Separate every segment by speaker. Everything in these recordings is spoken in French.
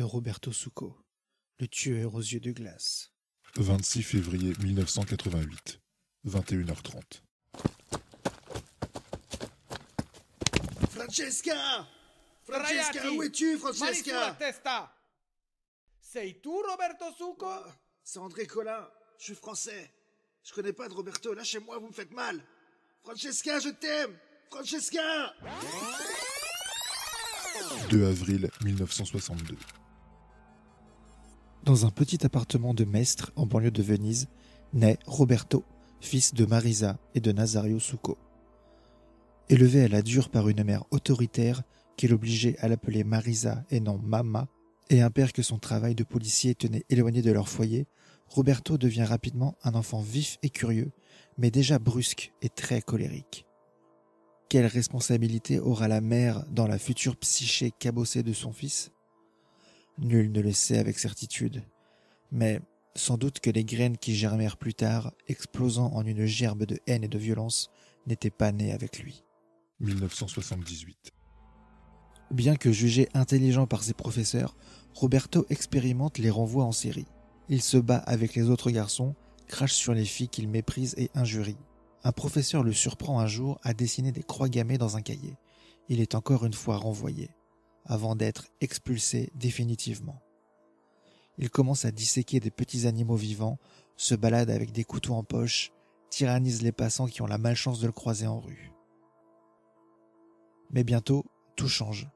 Speaker 1: Roberto Succo, le tueur aux yeux de glace.
Speaker 2: 26 février 1988, 21h30.
Speaker 3: Francesca! Francesca, où es-tu, Francesca?
Speaker 4: Testa! Sei tu Roberto Succo?
Speaker 3: C'est André Collin, je suis français. Je connais pas de Roberto, lâchez-moi, vous me faites mal. Francesca, je t'aime! Francesca!
Speaker 2: 2 avril 1962.
Speaker 1: Dans un petit appartement de Mestre, en banlieue de Venise, naît Roberto, fils de Marisa et de Nazario Succo. Élevé à la dure par une mère autoritaire qui l'obligeait à l'appeler Marisa et non Mama, et un père que son travail de policier tenait éloigné de leur foyer, Roberto devient rapidement un enfant vif et curieux, mais déjà brusque et très colérique. Quelle responsabilité aura la mère dans la future psyché cabossée de son fils ? Nul ne le sait avec certitude, mais sans doute que les graines qui germèrent plus tard, explosant en une gerbe de haine et de violence, n'étaient pas nées avec lui.
Speaker 2: 1978.
Speaker 1: Bien que jugé intelligent par ses professeurs, Roberto expérimente les renvois en série. Il se bat avec les autres garçons, crache sur les filles qu'il méprise et injurie. Un professeur le surprend un jour à dessiner des croix gammées dans un cahier. Il est encore une fois renvoyé, avant d'être expulsé définitivement. Il commence à disséquer des petits animaux vivants, se balade avec des couteaux en poche, tyrannise les passants qui ont la malchance de le croiser en rue. Mais bientôt, tout change.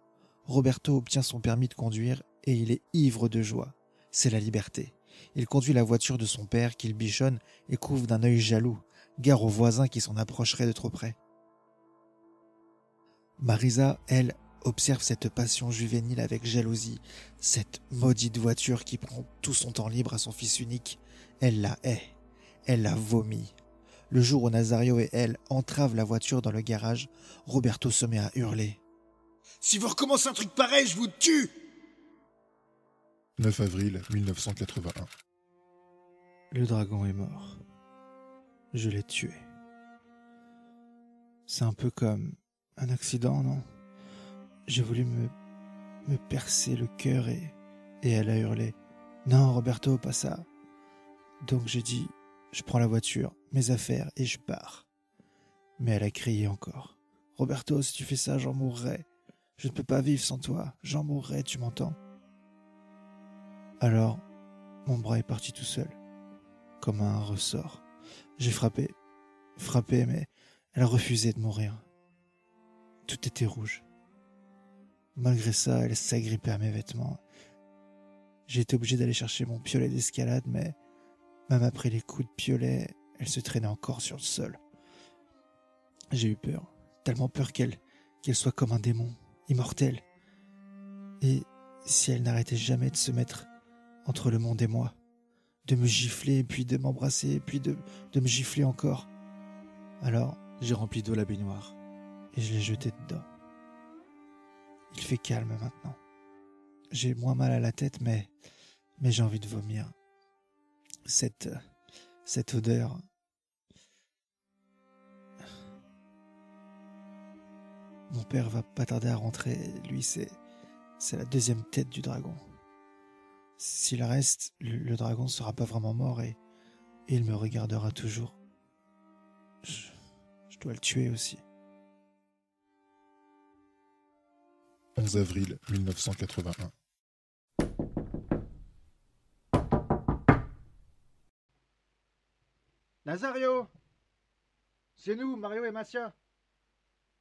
Speaker 1: Roberto obtient son permis de conduire et il est ivre de joie. C'est la liberté. Il conduit la voiture de son père qu'il bichonne et couvre d'un œil jaloux, gare aux voisins qui s'en approcheraient de trop près. Marisa, elle, observe cette passion juvénile avec jalousie, cette maudite voiture qui prend tout son temps libre à son fils unique. Elle la hait, elle la vomit. Le jour où Nazario et elle entravent la voiture dans le garage, Roberto se met à hurler.
Speaker 3: « Si vous recommencez un truc pareil, je vous tue !»
Speaker 2: 9 avril 1981.
Speaker 1: Le dragon est mort. Je l'ai tué. C'est un peu comme un accident, non ? J'ai voulu me percer le cœur et elle a hurlé. Non, Roberto, pas ça. Donc j'ai dit, je prends la voiture, mes affaires et je pars. Mais elle a crié encore. Roberto, si tu fais ça, j'en mourrai. Je ne peux pas vivre sans toi. J'en mourrai, tu m'entends ? Alors, mon bras est parti tout seul, comme un ressort. J'ai frappé, mais elle a refusé de mourir. Tout était rouge. Malgré ça, elle s'agrippait à mes vêtements. J'ai été obligé d'aller chercher mon piolet d'escalade, mais même après les coups de piolet, elle se traînait encore sur le sol. J'ai eu peur, tellement peur qu'elle soit comme un démon, immortel. Et si elle n'arrêtait jamais de se mettre entre le monde et moi, de me gifler, puis de m'embrasser, puis de me gifler encore. Alors, j'ai rempli d'eau la baignoire et je l'ai jetée dedans. Il fait calme maintenant. J'ai moins mal à la tête, mais j'ai envie de vomir. Cette odeur. Mon père va pas tarder à rentrer. Lui, c'est la deuxième tête du dragon. S'il reste, le dragon ne sera pas vraiment mort et il me regardera toujours. Je dois le tuer aussi.
Speaker 2: 11 avril 1981.
Speaker 3: Nazario! C'est nous, Mario et Massia.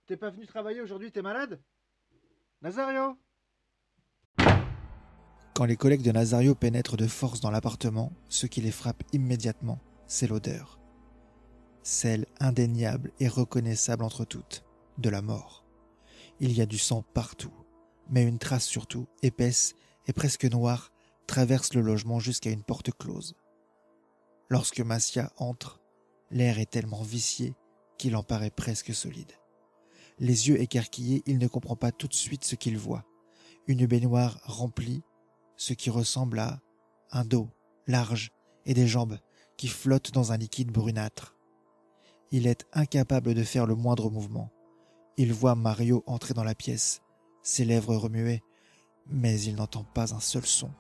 Speaker 3: T'es pas venu travailler aujourd'hui, t'es malade? Nazario?
Speaker 1: Quand les collègues de Nazario pénètrent de force dans l'appartement, ce qui les frappe immédiatement, c'est l'odeur. Celle indéniable et reconnaissable entre toutes, de la mort. Il y a du sang partout, mais une trace surtout, épaisse et presque noire, traverse le logement jusqu'à une porte close. Lorsque Massia entre, l'air est tellement vicié qu'il en paraît presque solide. Les yeux écarquillés, il ne comprend pas tout de suite ce qu'il voit. Une baignoire remplie, ce qui ressemble à un dos large et des jambes qui flottent dans un liquide brunâtre. Il est incapable de faire le moindre mouvement. Il voit Mario entrer dans la pièce, ses lèvres remuées, mais il n'entend pas un seul son.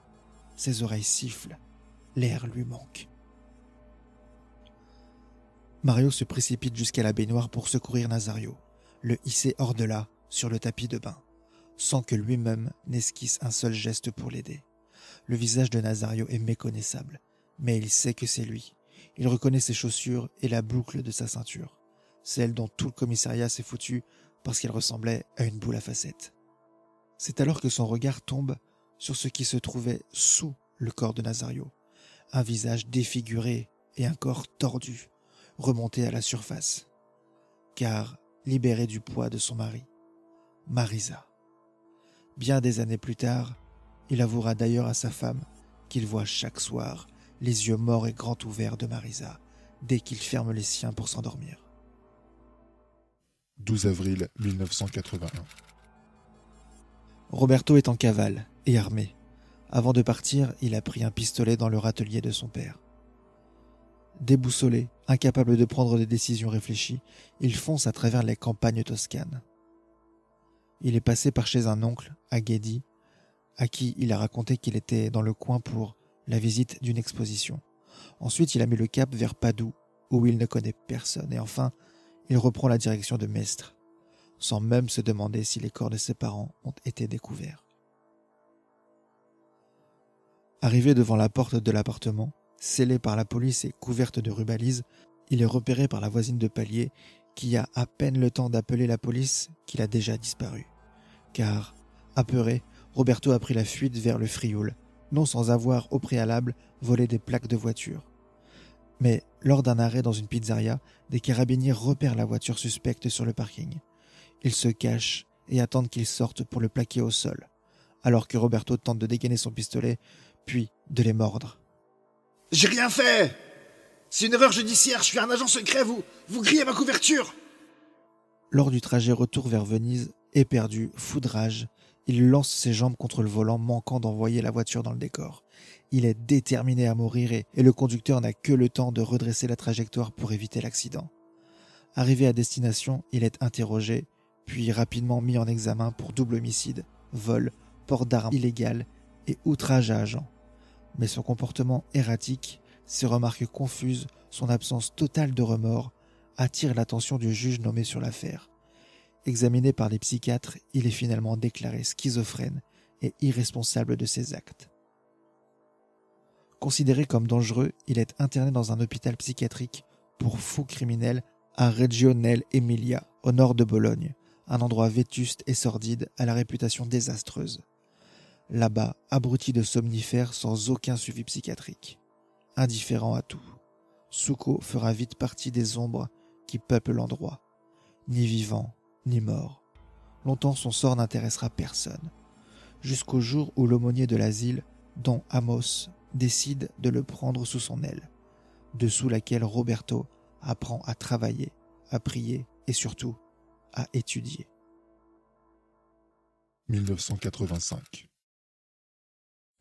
Speaker 1: Ses oreilles sifflent, l'air lui manque. Mario se précipite jusqu'à la baignoire pour secourir Nazario, le hisser hors de là, sur le tapis de bain, sans que lui-même n'esquisse un seul geste pour l'aider. Le visage de Nazario est méconnaissable, mais il sait que c'est lui. Il reconnaît ses chaussures et la boucle de sa ceinture, celle dont tout le commissariat s'est foutu parce qu'elle ressemblait à une boule à facettes. C'est alors que son regard tombe sur ce qui se trouvait sous le corps de Nazario, un visage défiguré et un corps tordu, remonté à la surface, car libéré du poids de son mari, Marisa. Bien des années plus tard, il avouera d'ailleurs à sa femme qu'il voit chaque soir les yeux morts et grands ouverts de Marisa dès qu'il ferme les siens pour s'endormir.
Speaker 2: 12 avril 1981.
Speaker 1: Roberto est en cavale et armé. Avant de partir, il a pris un pistolet dans le râtelier de son père. Déboussolé, incapable de prendre des décisions réfléchies, il fonce à travers les campagnes toscanes. Il est passé par chez un oncle, à Guédi, à qui il a raconté qu'il était dans le coin pour la visite d'une exposition. Ensuite, il a mis le cap vers Padoue, où il ne connaît personne. Et enfin, il reprend la direction de Mestre, sans même se demander si les corps de ses parents ont été découverts. Arrivé devant la porte de l'appartement, scellée par la police et couverte de rubalises, il est repéré par la voisine de palier qui a à peine le temps d'appeler la police qu'il a déjà disparu. Car, apeuré, Roberto a pris la fuite vers le Frioul, non sans avoir au préalable volé des plaques de voiture. Mais lors d'un arrêt dans une pizzeria, des carabiniers repèrent la voiture suspecte sur le parking. Ils se cachent et attendent qu'il sorte pour le plaquer au sol, alors que Roberto tente de dégainer son pistolet, puis de les mordre.
Speaker 3: « J'ai rien fait! C'est une erreur judiciaire, je suis un agent secret, vous grillez ma couverture !»
Speaker 1: Lors du trajet retour vers Venise, éperdu, fou de rage, il lance ses jambes contre le volant, manquant d'envoyer la voiture dans le décor. Il est déterminé à mourir et le conducteur n'a que le temps de redresser la trajectoire pour éviter l'accident. Arrivé à destination, il est interrogé, puis rapidement mis en examen pour double homicide, vol, port d'armes illégales et outrage à agent. Mais son comportement erratique, ses remarques confuses, son absence totale de remords attirent l'attention du juge nommé sur l'affaire. Examiné par les psychiatres, il est finalement déclaré schizophrène et irresponsable de ses actes. Considéré comme dangereux, il est interné dans un hôpital psychiatrique pour fous criminels à Reggio nell'Emilia, au nord de Bologne, un endroit vétuste et sordide à la réputation désastreuse. Là-bas, abruti de somnifères sans aucun suivi psychiatrique. Indifférent à tout, Suko fera vite partie des ombres qui peuplent l'endroit. Ni vivant, ni mort. Longtemps son sort n'intéressera personne. Jusqu'au jour où l'aumônier de l'asile, Don Amos, décide de le prendre sous son aile, dessous laquelle Roberto apprend à travailler, à prier et surtout à étudier.
Speaker 2: 1985.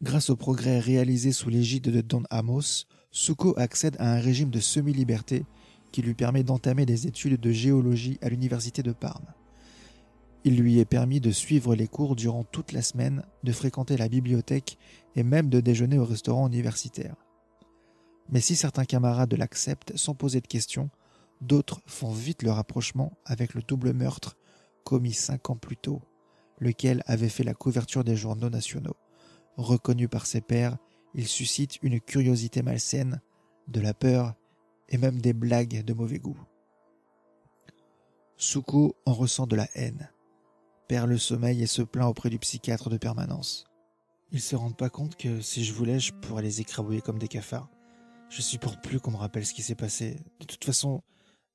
Speaker 1: Grâce aux progrès réalisés sous l'égide de Don Amos, Suko accède à un régime de semi-liberté qui lui permet d'entamer des études de géologie à l'université de Parme. Il lui est permis de suivre les cours durant toute la semaine, de fréquenter la bibliothèque et même de déjeuner au restaurant universitaire. Mais si certains camarades l'acceptent sans poser de questions, d'autres font vite le rapprochement avec le double meurtre commis 5 ans plus tôt, lequel avait fait la couverture des journaux nationaux. Reconnu par ses pairs, il suscite une curiosité malsaine, de la peur et même des blagues de mauvais goût. Suko en ressent de la haine, perd le sommeil et se plaint auprès du psychiatre de permanence. Ils se rendent pas compte que si je voulais, je pourrais les écrabouiller comme des cafards. Je supporte plus qu'on me rappelle ce qui s'est passé. De toute façon,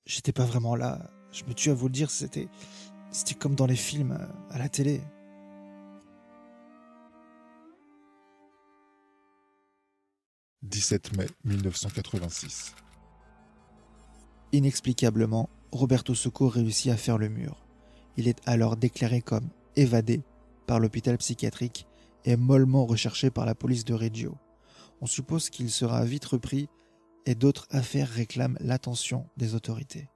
Speaker 1: j'étais pas vraiment là. Je me tue à vous le dire, c'était comme dans les films, à la télé.
Speaker 2: « 17 mai 1986. »
Speaker 1: Inexplicablement, Roberto Suko réussit à faire le mur. Il est alors déclaré comme évadé par l'hôpital psychiatrique et mollement recherché par la police de Reggio. On suppose qu'il sera vite repris et d'autres affaires réclament l'attention des autorités.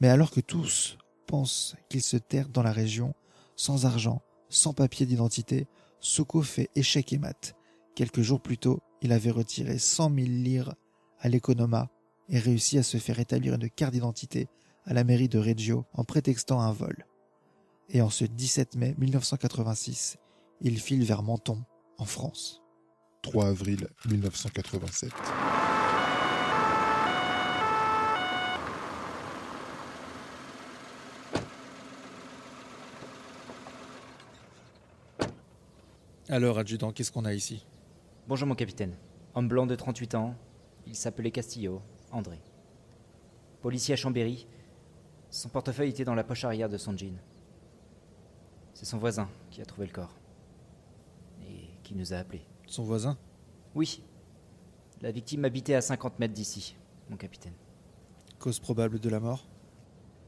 Speaker 1: Mais alors que tous pensent qu'il se terre dans la région, sans argent, sans papier d'identité, Soko fait échec et mat. Quelques jours plus tôt, il avait retiré 100 000 lire à l'Economa et réussi à se faire établir une carte d'identité à la mairie de Reggio en prétextant un vol. Et en ce 17 mai 1986, il file vers Menton, en France.
Speaker 2: 3 avril 1987.
Speaker 1: Alors, adjudant, qu'est-ce qu'on a ici?
Speaker 5: Bonjour mon capitaine. Homme blanc de 38 ans. Il s'appelait Castillo, André. Policier à Chambéry. Son portefeuille était dans la poche arrière de son jean. C'est son voisin qui a trouvé le corps. Et qui nous a appelés.
Speaker 1: Son voisin?
Speaker 5: Oui. La victime habitait à 50 mètres d'ici, mon capitaine.
Speaker 1: Cause probable de la mort?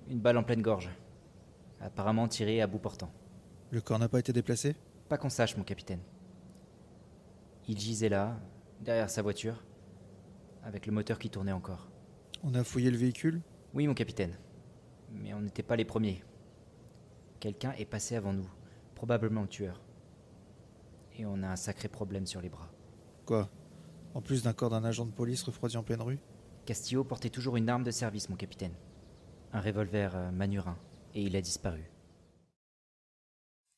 Speaker 5: Une balle en pleine gorge. Apparemment tirée à bout portant.
Speaker 1: Le corps n'a pas été déplacé?
Speaker 5: Pas qu'on sache, mon capitaine. Il gisait là, derrière sa voiture, avec le moteur qui tournait encore.
Speaker 1: On a fouillé le véhicule?
Speaker 5: Oui, mon capitaine. Mais on n'était pas les premiers. Quelqu'un est passé avant nous, probablement le tueur. Et on a un sacré problème sur les bras.
Speaker 1: Quoi? En plus d'un corps d'un agent de police refroidi en pleine rue?
Speaker 5: Castillo portait toujours une arme de service, mon capitaine. Un revolver Manurin, et il a disparu.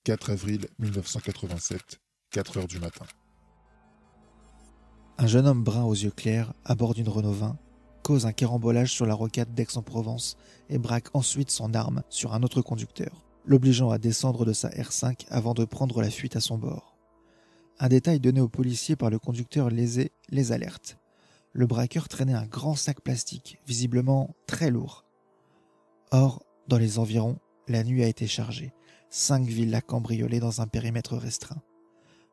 Speaker 2: 4 avril 1987, 4 heures du matin.
Speaker 1: Un jeune homme brun aux yeux clairs, à bord d'une Renault 20, cause un carambolage sur la rocade d'Aix-en-Provence et braque ensuite son arme sur un autre conducteur, l'obligeant à descendre de sa R5 avant de prendre la fuite à son bord. Un détail donné aux policiers par le conducteur lésé les alerte. Le braqueur traînait un grand sac plastique, visiblement très lourd. Or, dans les environs, la nuit a été chargée. 5 villas cambriolées dans un périmètre restreint.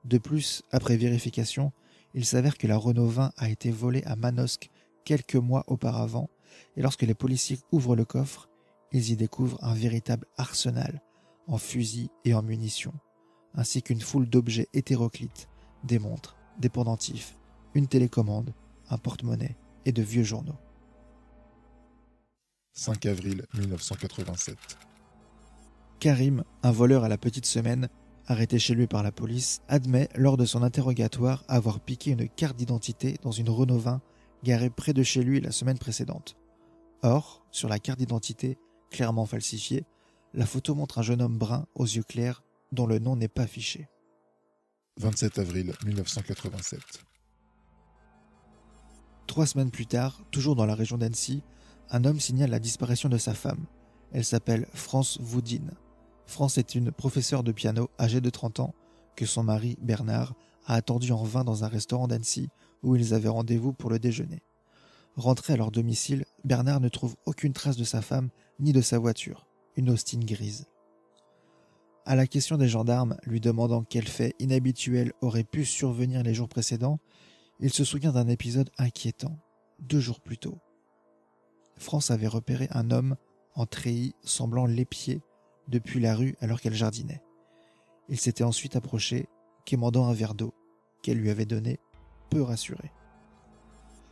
Speaker 1: De plus, après vérification, il s'avère que la Renault 20 a été volée à Manosque quelques mois auparavant, et lorsque les policiers ouvrent le coffre, ils y découvrent un véritable arsenal en fusils et en munitions, ainsi qu'une foule d'objets hétéroclites, des montres, des pendentifs, une télécommande, un porte-monnaie et de vieux journaux.
Speaker 2: 5 avril 1987.
Speaker 1: Karim, un voleur à la petite semaine, arrêté chez lui par la police, admet lors de son interrogatoire avoir piqué une carte d'identité dans une Renault 20 garée près de chez lui la semaine précédente. Or, sur la carte d'identité, clairement falsifiée, la photo montre un jeune homme brun aux yeux clairs dont le nom n'est pas affiché.
Speaker 2: 27 avril 1987.
Speaker 1: 3 semaines plus tard, toujours dans la région d'Annecy, un homme signale la disparition de sa femme. Elle s'appelle France Woodine. France est une professeure de piano âgée de 30 ans que son mari, Bernard, a attendue en vain dans un restaurant d'Annecy où ils avaient rendez-vous pour le déjeuner. Rentré à leur domicile, Bernard ne trouve aucune trace de sa femme ni de sa voiture, une Austin grise. À la question des gendarmes lui demandant quel fait inhabituel aurait pu survenir les jours précédents, il se souvient d'un épisode inquiétant, 2 jours plus tôt. France avait repéré un homme en treillis semblant l'épier depuis la rue alors qu'elle jardinait. Il s'était ensuite approché, quémandant un verre d'eau qu'elle lui avait donné, peu rassuré.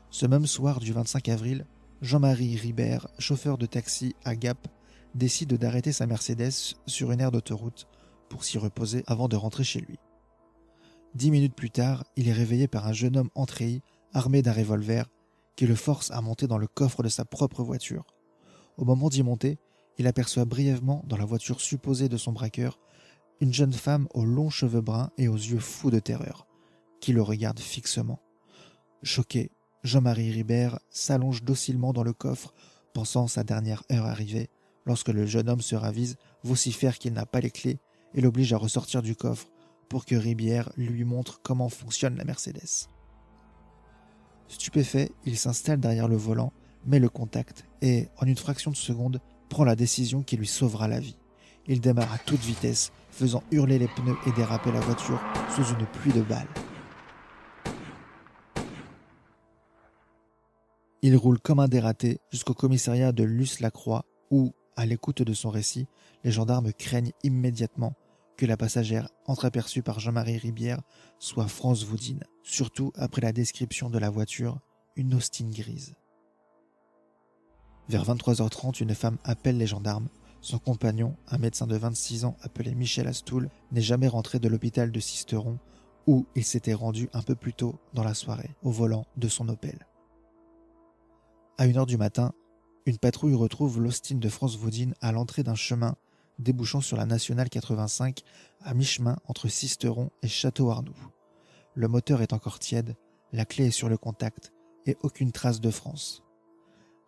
Speaker 1: Ce même soir du 25 avril, Jean-Marie Ribert, chauffeur de taxi à Gap, décide d'arrêter sa Mercedes sur une aire d'autoroute pour s'y reposer avant de rentrer chez lui. 10 minutes plus tard, il est réveillé par un jeune homme en treillis, armé d'un revolver, qui le force à monter dans le coffre de sa propre voiture. Au moment d'y monter, il aperçoit brièvement dans la voiture supposée de son braqueur une jeune femme aux longs cheveux bruns et aux yeux fous de terreur, qui le regarde fixement. Choqué, Jean-Marie Ribert s'allonge docilement dans le coffre, pensant sa dernière heure arrivée, lorsque le jeune homme se ravise, vocifère qu'il n'a pas les clés et l'oblige à ressortir du coffre pour que Ribert lui montre comment fonctionne la Mercedes. Stupéfait, il s'installe derrière le volant, met le contact et, en une fraction de seconde, prend la décision qui lui sauvera la vie. Il démarre à toute vitesse, faisant hurler les pneus et déraper la voiture sous une pluie de balles. Il roule comme un dératé jusqu'au commissariat de Luce-la-Croix où, à l'écoute de son récit, les gendarmes craignent immédiatement que la passagère entreaperçue par Jean-Marie Ribière soit France Woodine, surtout après la description de la voiture, une Austin grise. Vers 23h30, une femme appelle les gendarmes, Son compagnon, un médecin de 26 ans appelé Michel Astoul, n'est jamais rentré de l'hôpital de Sisteron, où il s'était rendu un peu plus tôt dans la soirée, au volant de son Opel. À 1h du matin, une patrouille retrouve l'Austin de France Vaudine à l'entrée d'un chemin débouchant sur la nationale 85 à mi-chemin entre Sisteron et Château-Arnoux. Le moteur est encore tiède, la clé est sur le contact et aucune trace de France.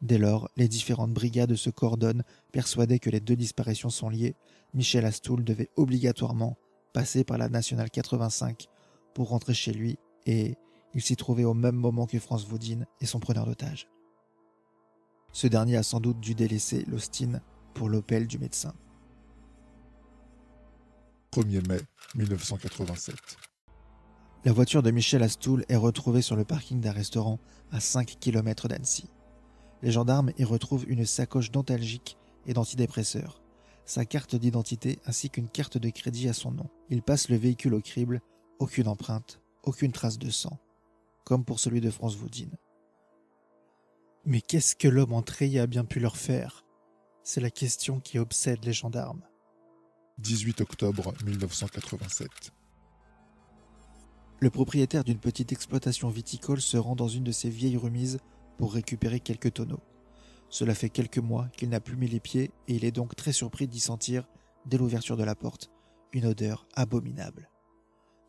Speaker 1: Dès lors, les différentes brigades se coordonnent, persuadées que les deux disparitions sont liées. Michel Astoul devait obligatoirement passer par la nationale 85 pour rentrer chez lui et il s'y trouvait au même moment que France Vaudine et son preneur d'otage. Ce dernier a sans doute dû délaisser l'Austin pour l'Opel du médecin.
Speaker 2: 1er mai 1987.
Speaker 1: La voiture de Michel Astoul est retrouvée sur le parking d'un restaurant à 5 km d'Annecy. Les gendarmes y retrouvent une sacoche dentalgique et d'antidépresseurs, sa carte d'identité ainsi qu'une carte de crédit à son nom. Ils passent le véhicule au crible, aucune empreinte, aucune trace de sang, comme pour celui de France Vaudine. Mais qu'est-ce que l'homme entré a bien pu leur faire? C'est la question qui obsède les gendarmes.
Speaker 2: 18 octobre 1987.
Speaker 1: Le propriétaire d'une petite exploitation viticole se rend dans une de ses vieilles remises pour récupérer quelques tonneaux. Cela fait quelques mois qu'il n'a plus mis les pieds et il est donc très surpris d'y sentir, dès l'ouverture de la porte, une odeur abominable.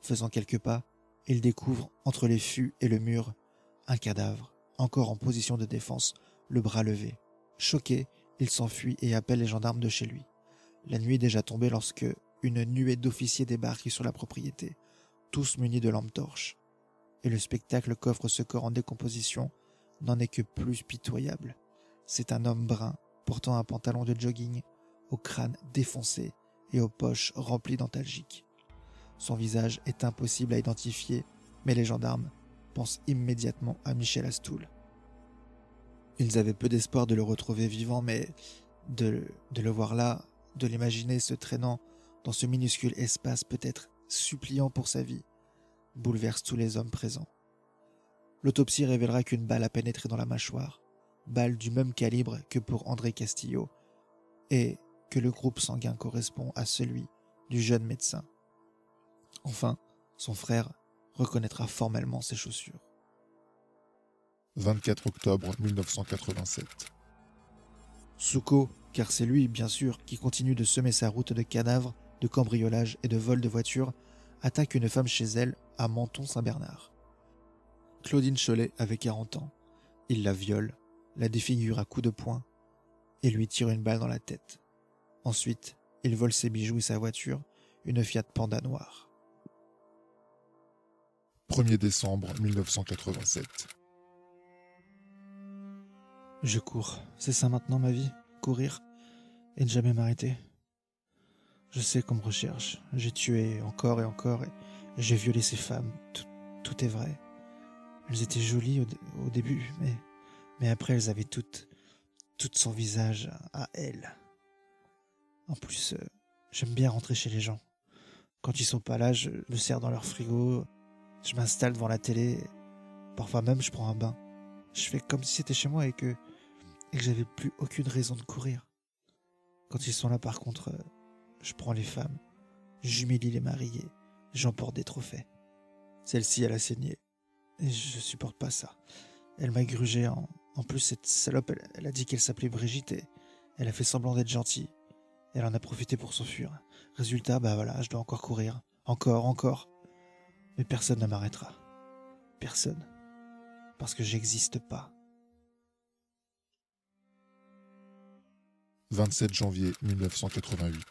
Speaker 1: Faisant quelques pas, il découvre, entre les fûts et le mur, un cadavre, encore en position de défense, le bras levé. Choqué, il s'enfuit et appelle les gendarmes de chez lui. La nuit est déjà tombée lorsque une nuée d'officiers débarque sur la propriété, tous munis de lampes torches. Et le spectacle qu'offre ce corps en décomposition n'en est que plus pitoyable. C'est un homme brun, portant un pantalon de jogging, au crâne défoncé et aux poches remplies d'antalgiques. Son visage est impossible à identifier, mais les gendarmes pensent immédiatement à Michel Astoul. Ils avaient peu d'espoir de le retrouver vivant, mais de le voir là, de l'imaginer se traînant dans ce minuscule espace peut-être suppliant pour sa vie, bouleverse tous les hommes présents. L'autopsie révélera qu'une balle a pénétré dans la mâchoire, balle du même calibre que pour André Castillo, et que le groupe sanguin correspond à celui du jeune médecin. Enfin, son frère reconnaîtra formellement ses chaussures.
Speaker 2: 24 octobre 1987.
Speaker 1: Souko, car c'est lui, bien sûr, qui continue de semer sa route de cadavres, de cambriolages et de vols de voitures, attaque une femme chez elle à Menton-Saint-Bernard. Claudine Cholet avait 40 ans. Il la viole, la défigure à coups de poing et lui tire une balle dans la tête. Ensuite, il vole ses bijoux et sa voiture, une Fiat Panda noire.
Speaker 2: 1er décembre 1987.
Speaker 1: Je cours. C'est ça maintenant ma vie? Courir et ne jamais m'arrêter. Je sais qu'on me recherche. J'ai tué encore et encore et j'ai violé ces femmes. Tout est vrai. Elles étaient jolies au début, mais après elles avaient toutes son visage à elles. En plus, j'aime bien rentrer chez les gens. Quand ils sont pas là, je me sers dans leur frigo, je m'installe devant la télé, parfois même je prends un bain. Je fais comme si c'était chez moi et que j'avais plus aucune raison de courir. Quand ils sont là par contre, je prends les femmes, j'humilie les maris et j'emporte des trophées. Celle-ci, elle a saigné. Et je supporte pas ça. Elle m'a grugé en plus cette salope, elle a dit qu'elle s'appelait Brigitte et elle a fait semblant d'être gentille. Elle en a profité pour s'enfuir. Résultat, voilà, je dois encore courir. Encore. Mais personne ne m'arrêtera. Personne. Parce que j'existe pas.
Speaker 2: 27 janvier 1988.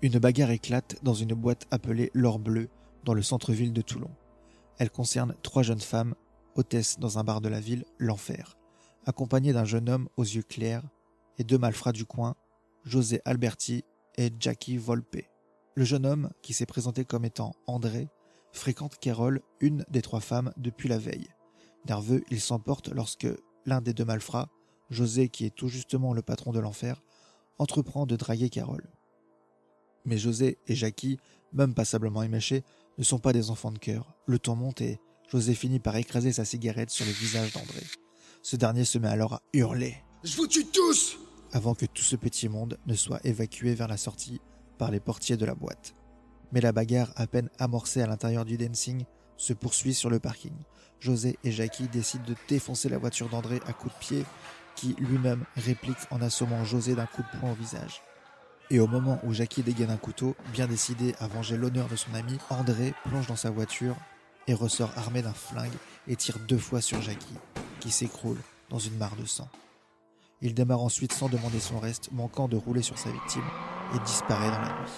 Speaker 1: Une bagarre éclate dans une boîte appelée l'Or Bleu, dans le centre-ville de Toulon. Elle concerne 3 jeunes femmes, hôtesses dans un bar de la ville, l'Enfer, accompagnées d'un jeune homme aux yeux clairs et 2 malfrats du coin, José Alberti et Jackie Volpe. Le jeune homme, qui s'est présenté comme étant André, fréquente Carole, une des 3 femmes, depuis la veille. Nerveux, il s'emporte lorsque l'un des 2 malfrats, José, qui est tout justement le patron de l'Enfer, entreprend de draguer Carole. Mais José et Jackie, même passablement éméchés, ne sont pas des enfants de cœur. Le ton monte et José finit par écraser sa cigarette sur le visage d'André. Ce dernier se met alors à hurler. «
Speaker 3: Je vous tue tous!
Speaker 1: Avant que tout ce petit monde ne soit évacué vers la sortie par les portiers de la boîte. Mais la bagarre, à peine amorcée à l'intérieur du dancing, se poursuit sur le parking. José et Jackie décident de défoncer la voiture d'André à coups de pied, qui lui-même réplique en assommant José d'un coup de poing au visage. Et au moment où Jackie dégaine un couteau, bien décidé à venger l'honneur de son ami, André plonge dans sa voiture et ressort armé d'un flingue et tire 2 fois sur Jackie, qui s'écroule dans une mare de sang. Il démarre ensuite sans demander son reste, manquant de rouler sur sa victime, et disparaît dans la nuit.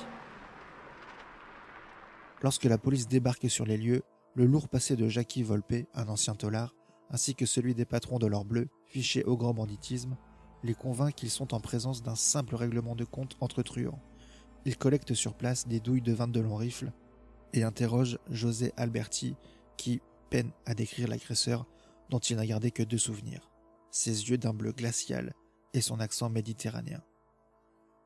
Speaker 1: Lorsque la police débarque sur les lieux, le lourd passé de Jackie Volpe, un ancien tôlard, ainsi que celui des patrons de l'or bleu, fichés au grand banditisme, les convainc qu'ils sont en présence d'un simple règlement de compte entre truands. Ils collectent sur place des douilles de 22 longs rifles et interrogent José Alberti, qui peine à décrire l'agresseur dont il n'a gardé que 2 souvenirs, ses yeux d'un bleu glacial et son accent méditerranéen.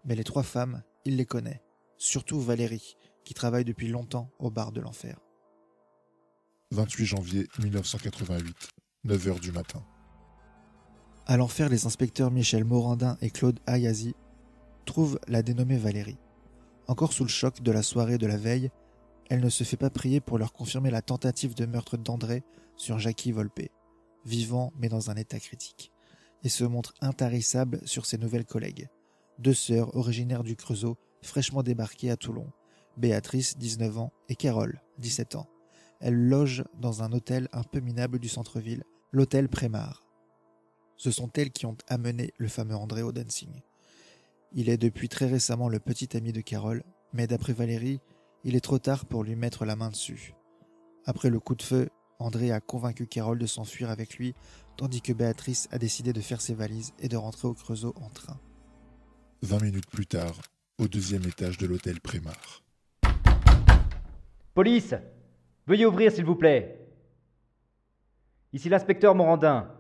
Speaker 1: Mais les 3 femmes, il les connaît, surtout Valérie, qui travaille depuis longtemps au bar de l'enfer.
Speaker 2: 28 janvier 1988, 9h du matin.
Speaker 1: À l'enfer, les inspecteurs Michel Morandin et Claude Ayazi trouvent la dénommée Valérie. Encore sous le choc de la soirée de la veille, elle ne se fait pas prier pour leur confirmer la tentative de meurtre d'André sur Jackie Volpe, vivant mais dans un état critique, et se montre intarissable sur ses nouvelles collègues. 2 sœurs originaires du Creusot, fraîchement débarquées à Toulon, Béatrice, 19 ans, et Carole, 17 ans. Elles logent dans un hôtel un peu minable du centre-ville, l'hôtel Prémar. Ce sont elles qui ont amené le fameux André au dancing. Il est depuis très récemment le petit ami de Carole, mais d'après Valérie, il est trop tard pour lui mettre la main dessus. Après le coup de feu, André a convaincu Carole de s'enfuir avec lui, tandis que Béatrice a décidé de faire ses valises et de rentrer au Creusot en train.
Speaker 2: 20 minutes plus tard, au 2e étage de l'hôtel Prémar.
Speaker 5: Police! Veuillez ouvrir, s'il vous plaît. Ici l'inspecteur Morandin.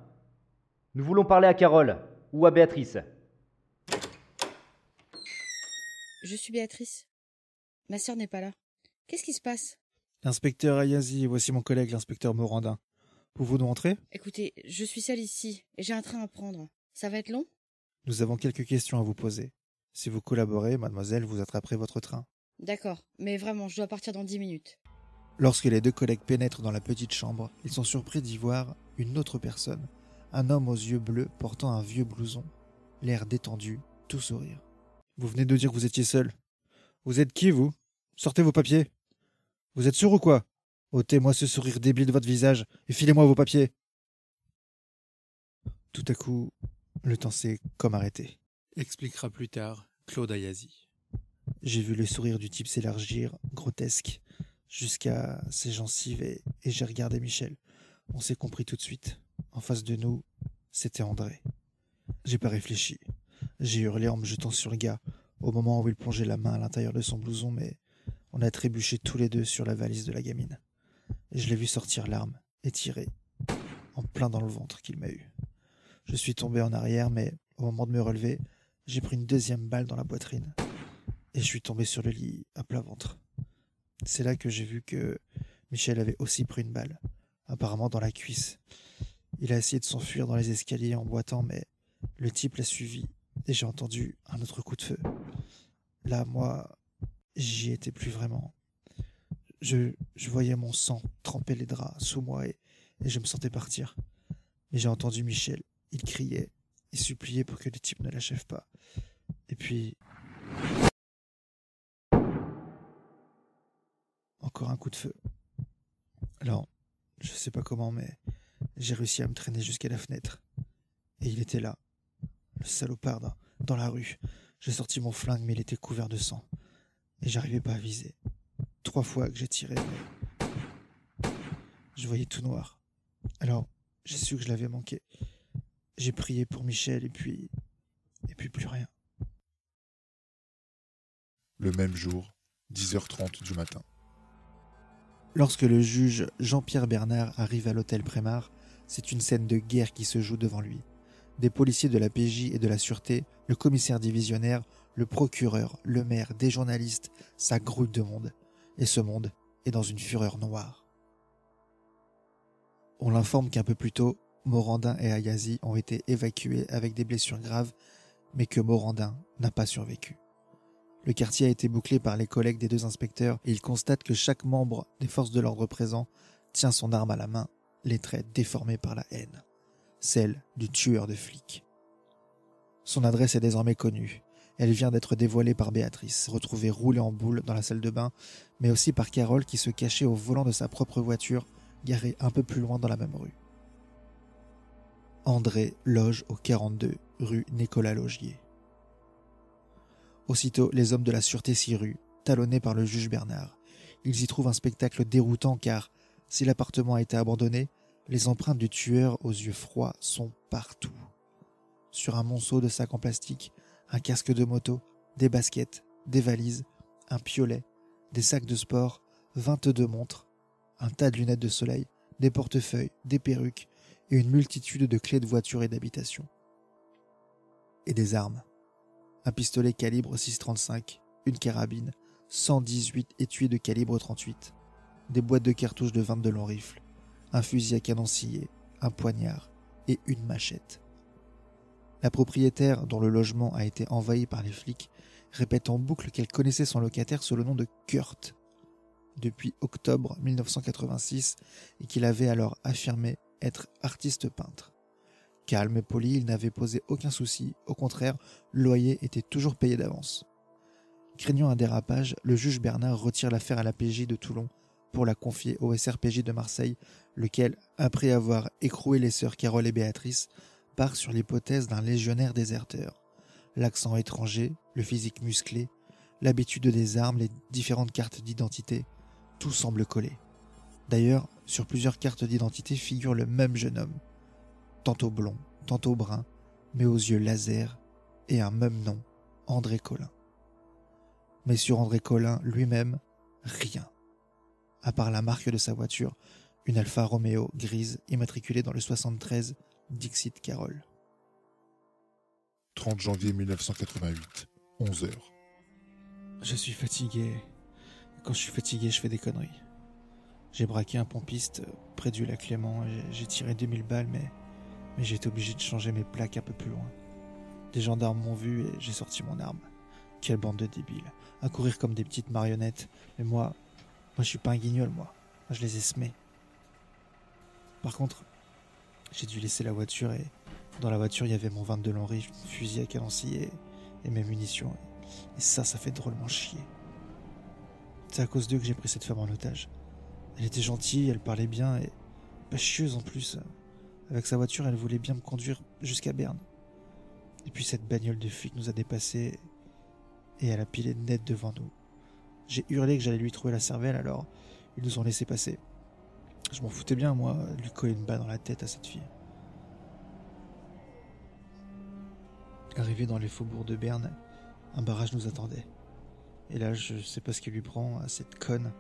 Speaker 5: Nous voulons parler à Carole ou à Béatrice.
Speaker 6: Je suis Béatrice. Ma sœur n'est pas là. Qu'est-ce qui se passe?
Speaker 1: L'inspecteur Ayazi, voici mon collègue l'inspecteur Morandin. Pouvez-vous nous entrer?
Speaker 6: Écoutez, je suis seule ici et j'ai un train à prendre. Ça va être long?
Speaker 1: Nous avons quelques questions à vous poser. Si vous collaborez, mademoiselle, vous attraperez votre train.
Speaker 6: D'accord, mais vraiment, je dois partir dans 10 minutes.
Speaker 1: Lorsque les 2 collègues pénètrent dans la petite chambre, ils sont surpris d'y voir une autre personne, un homme aux yeux bleus portant un vieux blouson, l'air détendu, tout sourire. Vous venez de dire que vous étiez seul. Vous êtes qui, vous? Sortez vos papiers. Vous êtes sûr ou quoi? Ôtez-moi ce sourire débile de votre visage et filez-moi vos papiers. Tout à coup, le temps s'est comme arrêté.
Speaker 7: Expliquera plus tard Claude Ayazi.
Speaker 1: J'ai vu le sourire du type s'élargir, grotesque, jusqu'à ses gencives et j'ai regardé Michel. On s'est compris tout de suite. En face de nous, c'était André. J'ai pas réfléchi. J'ai hurlé en me jetant sur le gars, au moment où il plongeait la main à l'intérieur de son blouson, mais on a trébuché tous les 2 sur la valise de la gamine. Et je l'ai vu sortir l'arme et tirer, en plein dans le ventre qu'il m'a eu. Je suis tombé en arrière, mais au moment de me relever, j'ai pris une 2e balle dans la poitrine. Et je suis tombé sur le lit à plat ventre. C'est là que j'ai vu que Michel avait aussi pris une balle, apparemment dans la cuisse. Il a essayé de s'enfuir dans les escaliers en boitant, mais le type l'a suivi et j'ai entendu un autre coup de feu. Là, moi, j'y étais plus vraiment. Je voyais mon sang tremper les draps sous moi et je me sentais partir. Mais j'ai entendu Michel. Il criait et suppliait pour que le type ne l'achève pas. Et puis... encore un coup de feu. Alors, je sais pas comment, mais j'ai réussi à me traîner jusqu'à la fenêtre. Et il était là, le salopard, dans la rue. J'ai sorti mon flingue, mais il était couvert de sang. Et j'arrivais pas à viser. 3 fois que j'ai tiré, mais... je voyais tout noir. Alors, j'ai su que je l'avais manqué. J'ai prié pour Michel, et puis plus rien.
Speaker 2: Le même jour, 10h30 du matin.
Speaker 1: Lorsque le juge Jean-Pierre Bernard arrive à l'hôtel Prémar, c'est une scène de guerre qui se joue devant lui. Des policiers de la PJ et de la Sûreté, le commissaire divisionnaire, le procureur, le maire, des journalistes, ça grouille de monde. Et ce monde est dans une fureur noire. On l'informe qu'un peu plus tôt, Morandin et Ayazi ont été évacués avec des blessures graves, mais que Morandin n'a pas survécu. Le quartier a été bouclé par les collègues des deux inspecteurs et ils constatent que chaque membre des forces de l'ordre présent tient son arme à la main, les traits déformés par la haine, celle du tueur de flics. Son adresse est désormais connue. Elle vient d'être dévoilée par Béatrice, retrouvée roulée en boule dans la salle de bain, mais aussi par Carole qui se cachait au volant de sa propre voiture, garée un peu plus loin dans la même rue. André loge au 42 rue Nicolas Laugier. Aussitôt, les hommes de la sûreté s'y ruent, talonnés par le juge Bernard. Ils y trouvent un spectacle déroutant car, si l'appartement a été abandonné, les empreintes du tueur aux yeux froids sont partout. Sur un monceau de sacs en plastique, un casque de moto, des baskets, des valises, un piolet, des sacs de sport, 22 montres, un tas de lunettes de soleil, des portefeuilles, des perruques et une multitude de clés de voiture et d'habitation. Et des armes. Un pistolet calibre 6,35, une carabine, 118 étuis de calibre 38, des boîtes de cartouches de 22 longs rifles, un fusil à canon scié, un poignard et une machette. La propriétaire, dont le logement a été envahi par les flics, répète en boucle qu'elle connaissait son locataire sous le nom de Kurt depuis octobre 1986 et qu'il avait alors affirmé être artiste peintre. Calme et poli, il n'avait posé aucun souci, au contraire, le loyer était toujours payé d'avance. Craignant un dérapage, le juge Bernard retire l'affaire à la PJ de Toulon pour la confier au SRPJ de Marseille, lequel, après avoir écroué les sœurs Carole et Béatrice, part sur l'hypothèse d'un légionnaire déserteur. L'accent étranger, le physique musclé, l'habitude des armes, les différentes cartes d'identité, tout semble coller. D'ailleurs, sur plusieurs cartes d'identité figure le même jeune homme, tantôt blond, tantôt brun, mais aux yeux laser et un même nom, André Colin. Mais sur André Colin lui-même, rien. À part la marque de sa voiture, une Alfa Romeo grise immatriculée dans le 73 Dixit Carole.
Speaker 2: 30 janvier 1988, 11h.
Speaker 1: Je suis fatigué. Quand je suis fatigué, je fais des conneries. J'ai braqué un pompiste près du lac Clément. J'ai tiré 2000 balles, mais j'ai été obligé de changer mes plaques un peu plus loin. Des gendarmes m'ont vu et j'ai sorti mon arme. Quelle bande de débiles. À courir comme des petites marionnettes. Mais moi je suis pas un guignol, moi. Je les ai semés. Par contre, j'ai dû laisser la voiture et dans la voiture, il y avait mon 22 long rifle, mon fusil à canon scié et mes munitions. Et ça fait drôlement chier. C'est à cause d'eux que j'ai pris cette femme en otage. Elle était gentille, elle parlait bien et pas chieuse en plus. Avec sa voiture, elle voulait bien me conduire jusqu'à Berne. Et puis cette bagnole de flic nous a dépassés et elle a pilé net devant nous. J'ai hurlé que j'allais lui trouver la cervelle, alors ils nous ont laissé passer. Je m'en foutais bien, moi, de lui coller une balle dans la tête à cette fille. Arrivé dans les faubourgs de Berne, un barrage nous attendait. Et là, je sais pas ce qui lui prend à cette conne.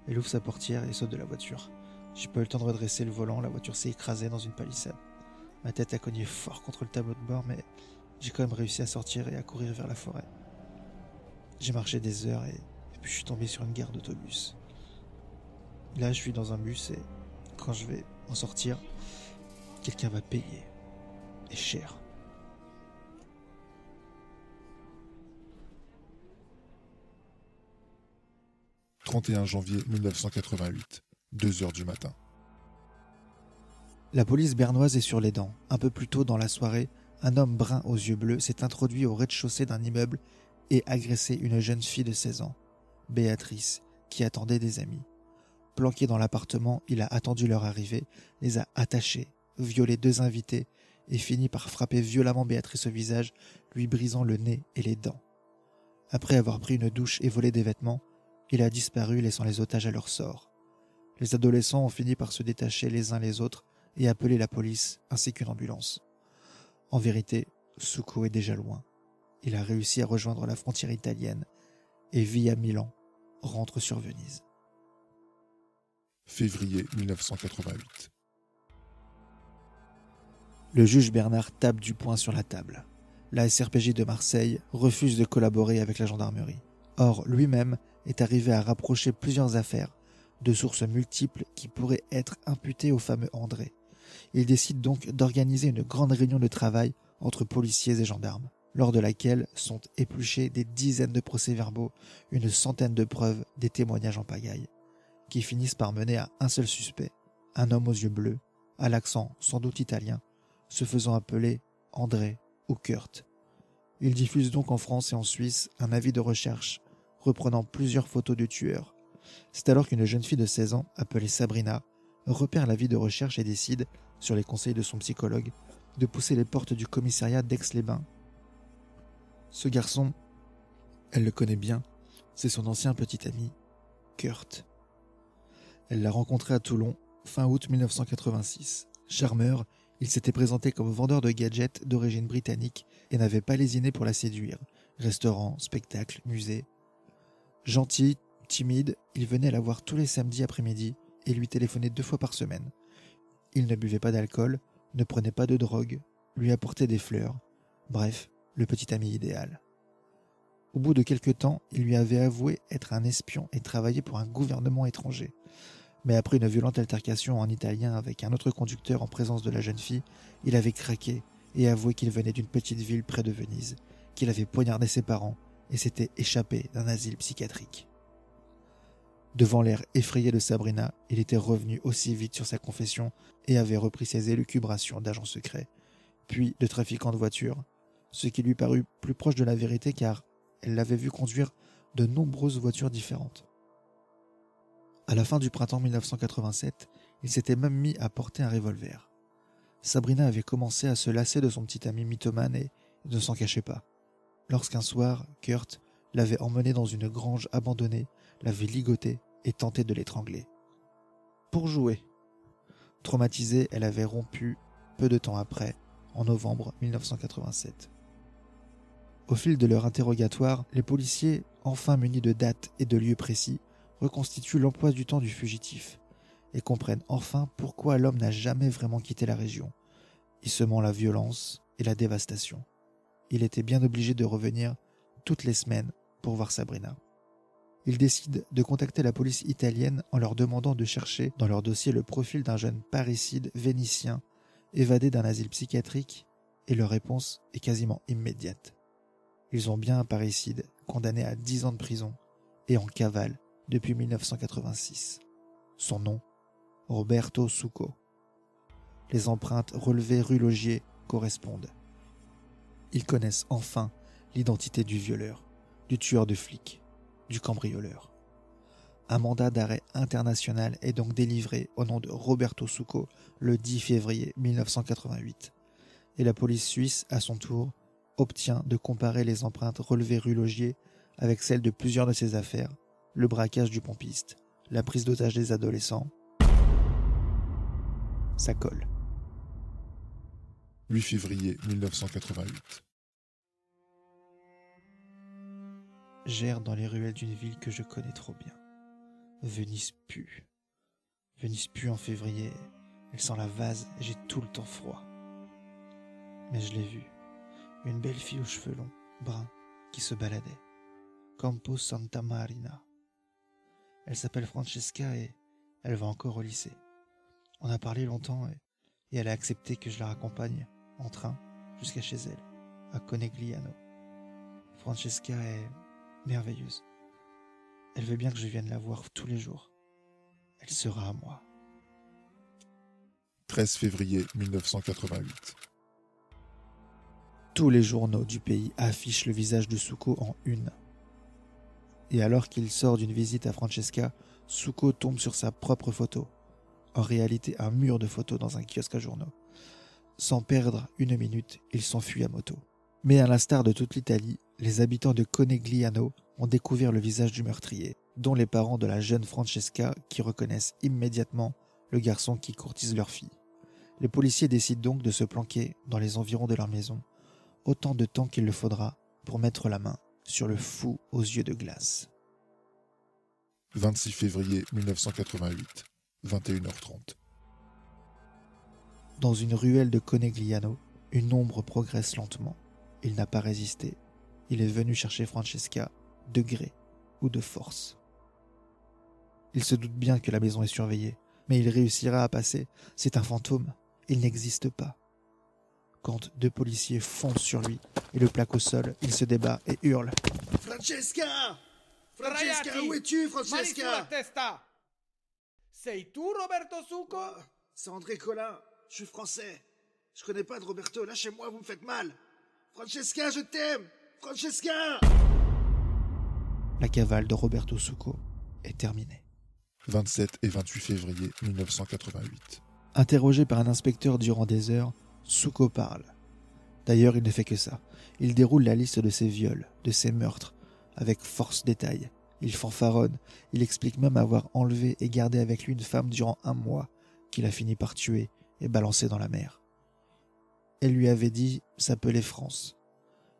Speaker 1: Elle ouvre sa portière et saute de la voiture. J'ai pas eu le temps de redresser le volant, la voiture s'est écrasée dans une palissade. Ma tête a cogné fort contre le tableau de bord, mais j'ai quand même réussi à sortir et à courir vers la forêt. J'ai marché des heures et puis je suis tombé sur une gare d'autobus. Là, je suis dans un bus et quand je vais en sortir, quelqu'un va payer. Et cher.
Speaker 2: « 31 janvier 1988, 2h du matin.
Speaker 1: La police bernoise est sur les dents. Un peu plus tôt dans la soirée, un homme brun aux yeux bleus s'est introduit au rez-de-chaussée d'un immeuble et agressé une jeune fille de 16 ans, Béatrice, qui attendait des amis. Planqué dans l'appartement, il a attendu leur arrivée, les a attachés, violé 2 invités et fini par frapper violemment Béatrice au visage, lui brisant le nez et les dents. Après avoir pris une douche et volé des vêtements, il a disparu laissant les otages à leur sort. Les adolescents ont fini par se détacher les uns les autres et appeler la police ainsi qu'une ambulance. En vérité, Succo est déjà loin. Il a réussi à rejoindre la frontière italienne et via Milan rentre sur Venise.
Speaker 2: Février 1988.
Speaker 1: Le juge Bernard tape du poing sur la table. La SRPJ de Marseille refuse de collaborer avec la gendarmerie. Or, lui-même est arrivé à rapprocher plusieurs affaires de sources multiples qui pourraient être imputées au fameux André. Il décide donc d'organiser une grande réunion de travail entre policiers et gendarmes, lors de laquelle sont épluchés des dizaines de procès-verbaux, une centaine de preuves, des témoignages en pagaille, qui finissent par mener à un seul suspect, un homme aux yeux bleus, à l'accent sans doute italien, se faisant appeler André ou Kurt. Il diffuse donc en France et en Suisse un avis de recherche reprenant plusieurs photos du tueur. C'est alors qu'une jeune fille de 16 ans, appelée Sabrina, repère l'avis de recherche et décide, sur les conseils de son psychologue, de pousser les portes du commissariat d'Aix-les-Bains. Ce garçon, elle le connaît bien, c'est son ancien petit ami, Kurt. Elle l'a rencontré à Toulon, fin août 1986. Charmeur, il s'était présenté comme vendeur de gadgets d'origine britannique et n'avait pas lésiné pour la séduire. Restaurants, spectacles, musées. Gentil, timide, il venait la voir tous les samedis après-midi et lui téléphonait 2 fois par semaine. Il ne buvait pas d'alcool, ne prenait pas de drogue, lui apportait des fleurs. Bref, le petit ami idéal. Au bout de quelque temps, il lui avait avoué être un espion et travailler pour un gouvernement étranger. Mais après une violente altercation en italien avec un autre conducteur en présence de la jeune fille, il avait craqué et avoué qu'il venait d'une petite ville près de Venise, qu'il avait poignardé ses parents et s'était échappé d'un asile psychiatrique. Devant l'air effrayé de Sabrina, il était revenu aussi vite sur sa confession et avait repris ses élucubrations d'agent secret, puis de trafiquant de voitures, ce qui lui parut plus proche de la vérité car elle l'avait vu conduire de nombreuses voitures différentes. À la fin du printemps 1987, il s'était même mis à porter un revolver. Sabrina avait commencé à se lasser de son petit ami mythomane et ne s'en cachait pas. Lorsqu'un soir, Kurt l'avait emmené dans une grange abandonnée, l'avait ligoté et tenté de l'étrangler. Pour jouer. Traumatisée, elle avait rompu peu de temps après, en novembre 1987. Au fil de leur interrogatoire, les policiers, enfin munis de dates et de lieux précis, reconstituent l'emploi du temps du fugitif et comprennent enfin pourquoi l'homme n'a jamais vraiment quitté la région, y semant la violence et la dévastation. Il était bien obligé de revenir toutes les semaines pour voir Sabrina. Ils décident de contacter la police italienne en leur demandant de chercher dans leur dossier le profil d'un jeune parricide vénitien évadé d'un asile psychiatrique et leur réponse est quasiment immédiate. Ils ont bien un parricide condamné à 10 ans de prison et en cavale depuis 1986. Son nom, Roberto Succo. Les empreintes relevées rue Logier correspondent. Ils connaissent enfin l'identité du violeur, du tueur de flics, du cambrioleur. Un mandat d'arrêt international est donc délivré au nom de Roberto Succo le 10 février 1988. Et la police suisse, à son tour, obtient de comparer les empreintes relevées rue Logier avec celles de plusieurs de ses affaires, le braquage du pompiste, la prise d'otage des adolescents. Ça colle.
Speaker 2: 8 février 1988.
Speaker 1: J'erre dans les ruelles d'une ville que je connais trop bien. Venise pue. Venise pue en février. Elle sent la vase et j'ai tout le temps froid. Mais je l'ai vue. Une belle fille aux cheveux longs, bruns, qui se baladait. Campo Santa Marina. Elle s'appelle Francesca et elle va encore au lycée. On a parlé longtemps et elle a accepté que je la raccompagne en train jusqu'à chez elle, à Conegliano. Francesca est merveilleuse. Elle veut bien que je vienne la voir tous les jours. Elle sera à moi.
Speaker 2: 13 février 1988.
Speaker 1: Tous les journaux du pays affichent le visage de Succo en une. Et alors qu'il sort d'une visite à Francesca, Succo tombe sur sa propre photo. En réalité, un mur de photos dans un kiosque à journaux. Sans perdre une minute, il s'enfuit à moto. Mais à l'instar de toute l'Italie, les habitants de Conegliano ont découvert le visage du meurtrier, dont les parents de la jeune Francesca qui reconnaissent immédiatement le garçon qui courtise leur fille. Les policiers décident donc de se planquer dans les environs de leur maison, autant de temps qu'il le faudra pour mettre la main sur le fou aux yeux de glace.
Speaker 2: 26 février 1988, 21h30.
Speaker 1: Dans une ruelle de Conegliano, une ombre progresse lentement. Il n'a pas résisté. Il est venu chercher Francesca, de gré ou de force. Il se doute bien que la maison est surveillée, mais il réussira à passer. C'est un fantôme. il n'existe pas. Quand 2 policiers foncent sur lui et le plaquent au sol, il se débat et hurle.
Speaker 3: Francesca! Francesca,
Speaker 4: Ragazzi,
Speaker 3: où es-tu,
Speaker 4: Mani sulla
Speaker 3: Francesca?
Speaker 4: testa! Sei tu Roberto Succo?
Speaker 3: C'est André Collin, je suis français. Je connais pas de Roberto, lâchez-moi, vous me faites mal. Francesca, je t'aime! Francesca!
Speaker 1: La cavale de Roberto Succo est terminée.
Speaker 2: 27 et 28 février 1988.
Speaker 1: Interrogé par un inspecteur durant des heures, Succo parle. D'ailleurs, il ne fait que ça. Il déroule la liste de ses viols, de ses meurtres, avec force détail. Il fanfaronne, il explique même avoir enlevé et gardé avec lui une femme durant 1 mois, qu'il a fini par tuer et balancer dans la mer. Elle lui avait dit s'appeler France.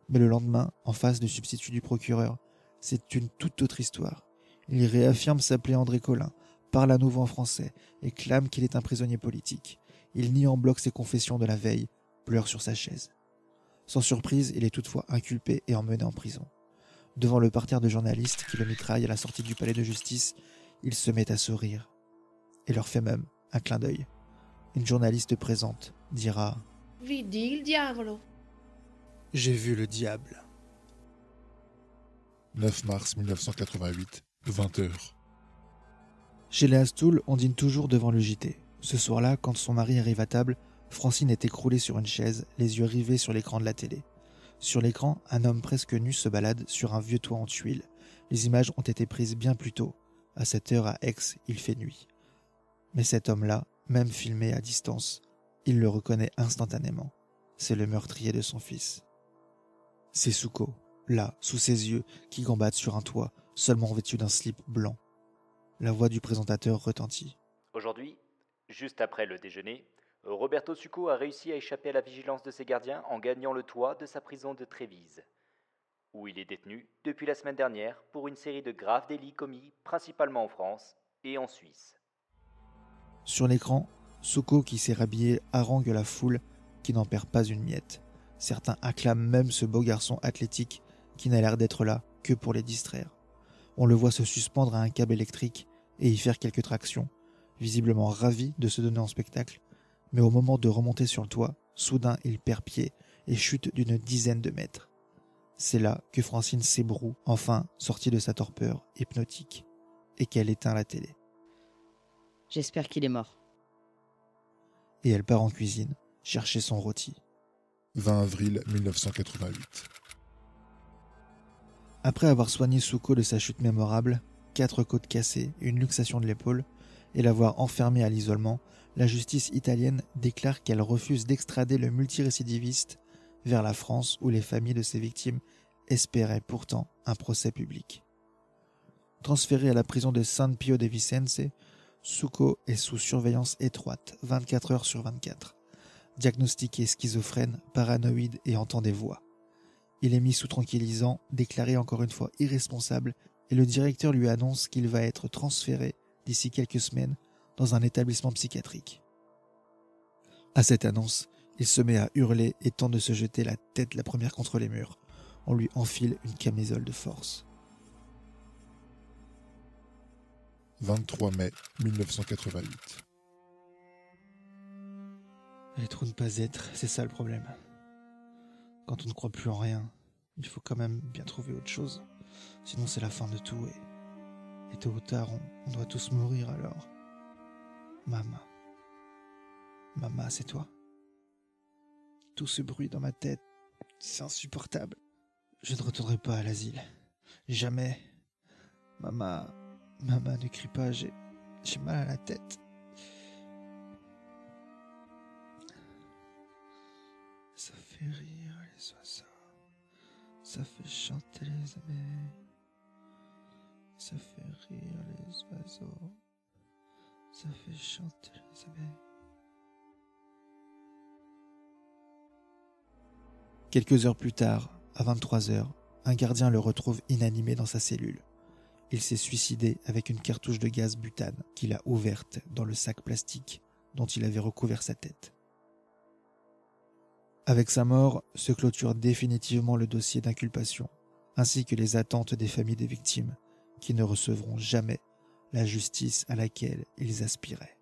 Speaker 1: Mais le lendemain, en face du substitut du procureur, c'est une toute autre histoire. Il réaffirme s'appeler André Collin, parle à nouveau en français et clame qu'il est un prisonnier politique. Il nie en bloc ses confessions de la veille, pleure sur sa chaise. Sans surprise, il est toutefois inculpé et emmené en prison. Devant le parterre de journalistes qui le mitraillent à la sortie du palais de justice, il se met à sourire et leur fait même un clin d'œil. Une journaliste présente dira «
Speaker 8: Vidi il diavolo.
Speaker 1: J'ai vu le diable ».
Speaker 2: 9 mars 1988, 20h.
Speaker 1: Chez les Astoul, on dîne toujours devant le JT. Ce soir-là, quand son mari arrive à table, Francine est écroulée sur une chaise, les yeux rivés sur l'écran de la télé. Sur l'écran, un homme presque nu se balade sur un vieux toit en tuiles. Les images ont été prises bien plus tôt. À cette heure, à Aix, il fait nuit. Mais cet homme-là, même filmé à distance, il le reconnaît instantanément. C'est le meurtrier de son fils. C'est Succo, là, sous ses yeux, qui gambade sur un toit, seulement vêtu d'un slip blanc. La voix du présentateur retentit.
Speaker 5: Aujourd'hui, juste après le déjeuner, Roberto Succo a réussi à échapper à la vigilance de ses gardiens en gagnant le toit de sa prison de Trévise, où il est détenu depuis la semaine dernière pour une série de graves délits commis principalement en France et en Suisse.
Speaker 1: Sur l'écran, Succo qui s'est rhabillé harangue la foule qui n'en perd pas une miette. Certains acclament même ce beau garçon athlétique qui n'a l'air d'être là que pour les distraire. On le voit se suspendre à un câble électrique et y faire quelques tractions, visiblement ravi de se donner en spectacle, mais au moment de remonter sur le toit, soudain il perd pied et chute d'une dizaine de mètres. C'est là que Francine s'ébroue, enfin sortie de sa torpeur hypnotique, et qu'elle éteint la télé.
Speaker 6: J'espère qu'il est mort.
Speaker 1: Et elle part en cuisine, chercher son rôti.
Speaker 2: 20 avril 1988.
Speaker 1: Après avoir soigné Succo de sa chute mémorable, 4 côtes cassées, une luxation de l'épaule, et l'avoir enfermé à l'isolement, la justice italienne déclare qu'elle refuse d'extrader le multirécidiviste vers la France où les familles de ses victimes espéraient pourtant un procès public. Transféré à la prison de San Pio de Vicenze, Succo est sous surveillance étroite, 24 heures sur 24. Diagnostiqué schizophrène, paranoïde et entend des voix. Il est mis sous tranquillisant, déclaré encore une fois irresponsable, et le directeur lui annonce qu'il va être transféré d'ici quelques semaines dans un établissement psychiatrique. À cette annonce, il se met à hurler et tente de se jeter la tête la première contre les murs. On lui enfile une camisole de force.
Speaker 2: 23 mai 1988.
Speaker 1: Être ou ne pas être, c'est ça le problème. Quand on ne croit plus en rien, il faut quand même bien trouver autre chose. Sinon c'est la fin de tout et tôt ou tard on doit tous mourir alors. Mama, c'est toi. Tout ce bruit dans ma tête, c'est insupportable. Je ne retournerai pas à l'asile. Jamais. Mama, ne crie pas, j'ai mal à la tête. Ça fait rire les oiseaux. Ça fait chanter les abeilles. Ça fait rire les oiseaux. Ça fait chanter les abeilles. Quelques heures plus tard, à 23 heures, un gardien le retrouve inanimé dans sa cellule. Il s'est suicidé avec une cartouche de gaz butane qu'il a ouverte dans le sac plastique dont il avait recouvert sa tête. Avec sa mort, se clôture définitivement le dossier d'inculpation, ainsi que les attentes des familles des victimes, qui ne recevront jamais la justice à laquelle ils aspiraient.